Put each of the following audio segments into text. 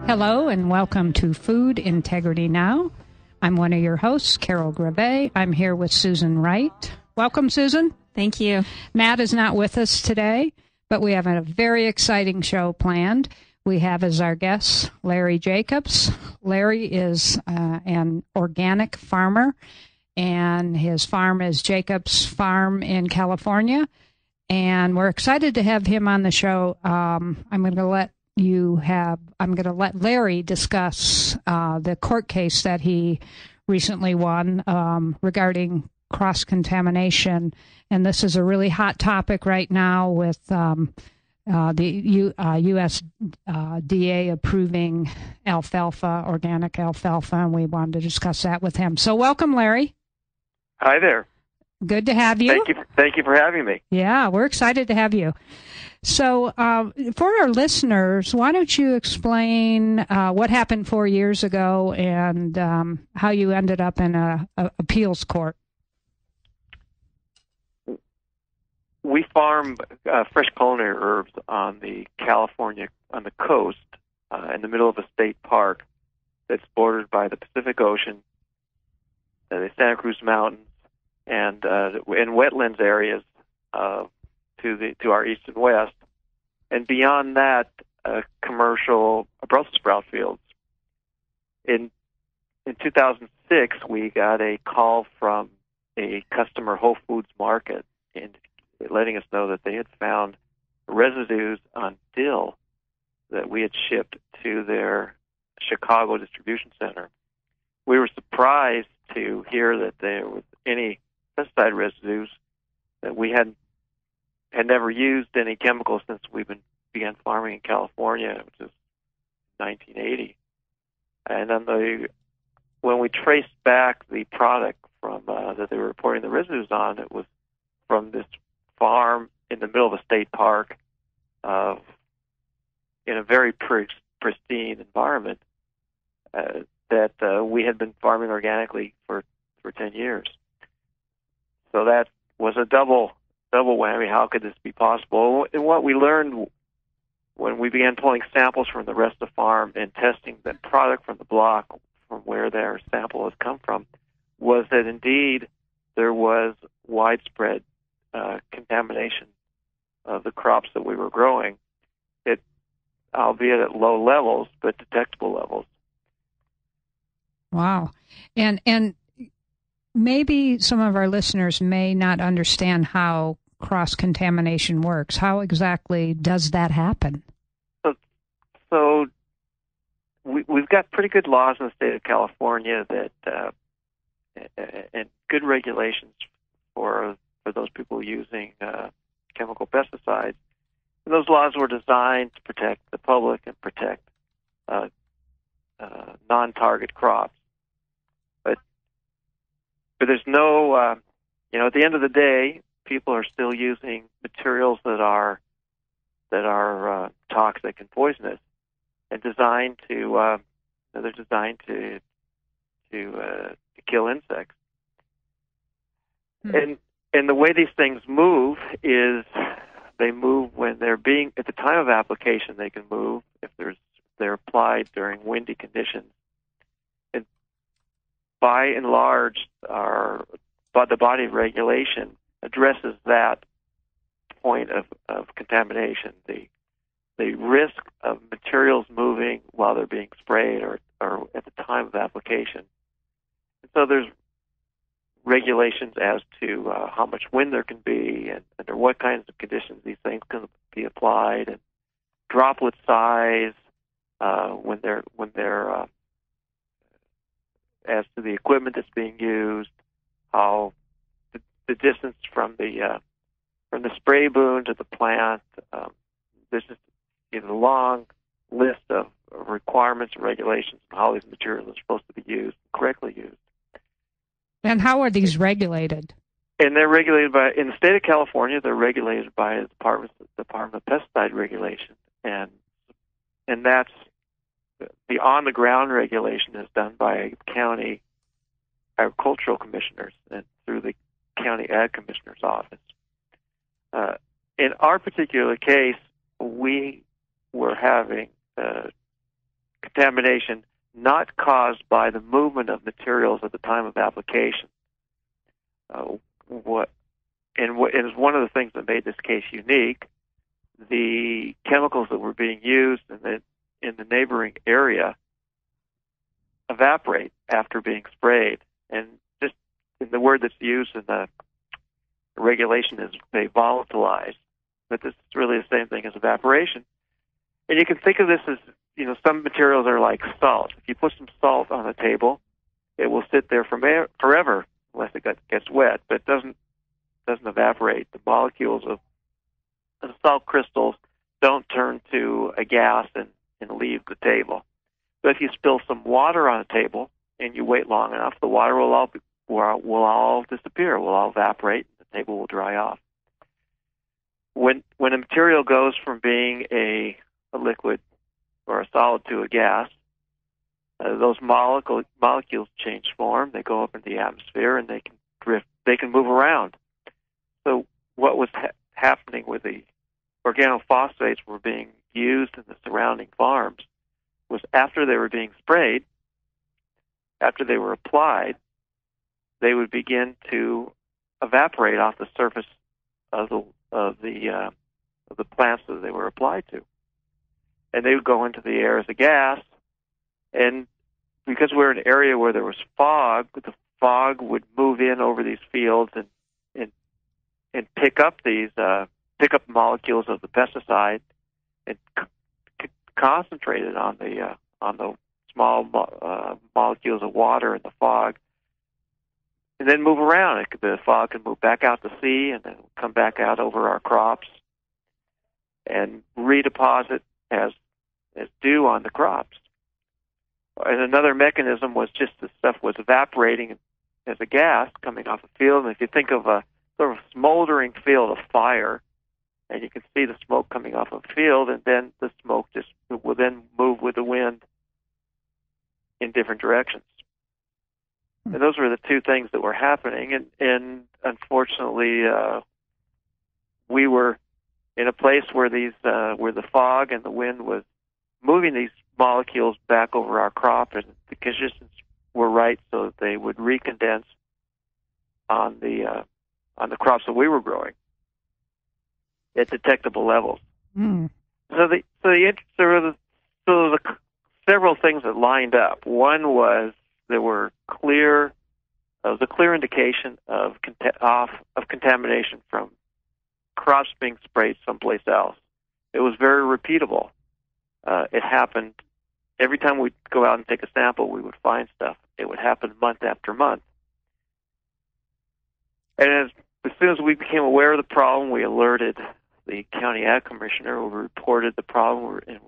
Hello and welcome to Food Integrity Now. I'm one of your hosts, Carol Grave. I'm here with Susan Wright. Welcome, Susan. Thank you. Matt is not with us today, but we have a very exciting show planned. We have as our guest Larry Jacobs. Larry is an organic farmer, and his farm is Jacobs Farm in California. And we're excited to have him on the show. I'm going to let Larry discuss the court case that he recently won regarding cross-contamination. And this is a really hot topic right now with the USDA approving alfalfa, organic alfalfa, and we wanted to discuss that with him. So welcome, Larry. Hi there. Good to have you. Thank you for having me. Yeah, we're excited to have you. So for our listeners, why don't you explain what happened 4 years ago and how you ended up in a appeals court? We farm fresh culinary herbs on the coast, in the middle of a state park that's bordered by the Pacific Ocean, the Santa Cruz Mountains, and in wetlands areas to our east and west, and beyond that, commercial Brussels sprout fields. In 2006, we got a call from a customer, Whole Foods Market, and letting us know that they had found residues on dill that we had shipped to their Chicago distribution center. We were surprised to hear that there was any pesticide residues, that we had never used any chemicals since we began farming in California, which is 1980. And then when we traced back the product from that they were reporting the residues on, it was from this farm in the middle of a state park, in a very pristine environment that we had been farming organically for 10 years. So that was a double whammy. How could this be possible? And what we learned when we began pulling samples from the rest of the farm and testing the product from the block from where their sample had come from was that indeed there was widespread contamination of the crops that we were growing, albeit at low levels, but detectable levels. Wow. And maybe some of our listeners may not understand how cross-contamination works. How exactly does that happen? So we've got pretty good laws in the state of California that and good regulations for those people using chemical pesticides. And those laws were designed to protect the public and protect non-target crops. But there's no, at the end of the day, people are still using materials that are toxic and poisonous, and designed to kill insects. Hmm. And the way these things move is they move when they're being, at the time of application, they can move if they're applied during windy conditions. And by and large, the body of regulation addresses that point of contamination, the risk of materials moving while they're being sprayed or at the time of application. And so there's regulations as to how much wind there can be and under what kinds of conditions these things can be applied, and droplet size when they're as to the equipment that's being used, how the distance from the spray boom to the plant. There's just a long list of requirements and regulations on how these materials are supposed to be used, correctly used. And how are these regulated? And they're regulated in the state of California, they're regulated by the Department of Pesticide Regulation, and that's the on-the-ground regulation is done by county agricultural commissioners and through the county ag commissioner's office. In our particular case, we were having contamination not caused by the movement of materials at the time of application. It is one of the things that made this case unique. The chemicals that were being used in the neighboring area evaporate after being sprayed. And just the word that's used in the regulation is they volatilize. But this is really the same thing as evaporation. And you can think of this as, some materials are like salt. If you put some salt on a table, it will sit there forever unless it gets wet, but it doesn't evaporate. The molecules of the salt crystals don't turn to a gas and leave the table. So if you spill some water on a table and you wait long enough, the water will all disappear, will all evaporate, and the table will dry off. When a material goes from being a liquid or a solid to a gas, those molecules change form. They go up into the atmosphere and they can drift. They can move around. So what was happening with the organophosphates were being used in the surrounding farms was after they were being sprayed, after they were applied, they would begin to evaporate off the surface of the plants that they were applied to, and they would go into the air as a gas. And because we're in an area where there was fog, the fog would move in over these fields and pick up molecules of the pesticide and concentrate it on the small molecules of water in the fog, and then move around. The fog can move back out to sea and then come back out over our crops and redeposit as dew on the crops. And another mechanism was just the stuff was evaporating as a gas coming off a field. And if you think of a sort of smoldering field of fire, and you can see the smoke coming off a field, and then the smoke just will then move with the wind in different directions. And those were the two things that were happening. And unfortunately, we were in a place where where the fog and the wind was moving these molecules back over our crop, and the conditions were right so that they would recondense on the crops that we were growing at detectable levels. Mm. So there were several things that lined up. One was there was a clear indication of contamination from crops being sprayed someplace else. It was very repeatable. It happened every time we'd go out and take a sample, we would find stuff. It would happen month after month. And as soon as we became aware of the problem, we alerted the county ag commissioner. We reported the problem, and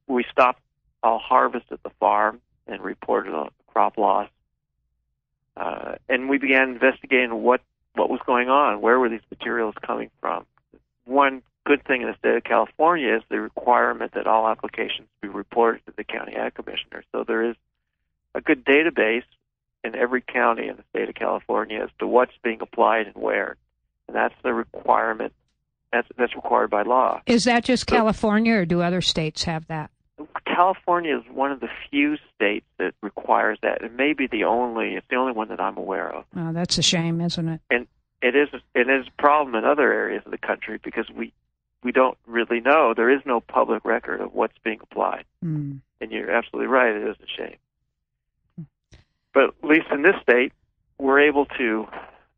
we stopped all harvest at the farm and reported a crop loss. And we began investigating what was going on. Where were these materials coming from? One good thing in the state of California is the requirement that all applications be reported to the county ag commissioner. So there is a good database in every county in the state of California as to what's being applied and where. And that's the requirement. That's required by law. Is that just California, or do other states have that? California is one of the few states that requires that. It may be it's the only one that I'm aware of. Oh, that's a shame, isn't it? And it is a problem in other areas of the country because we don't really know. There is no public record of what's being applied. Mm. And you're absolutely right, it is a shame. But at least in this state, we're able to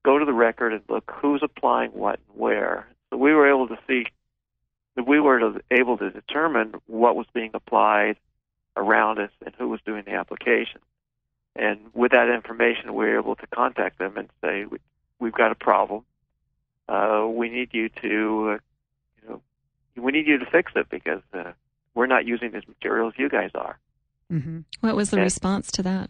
go to the record and look who's applying what and where. So we were able to see that we were able to determine what was being applied around us and who was doing the application. And with that information, we were able to contact them and say, we've got a problem. We need you to, fix it because we're not using these materials. You guys are. Mm-hmm. What was the response to that?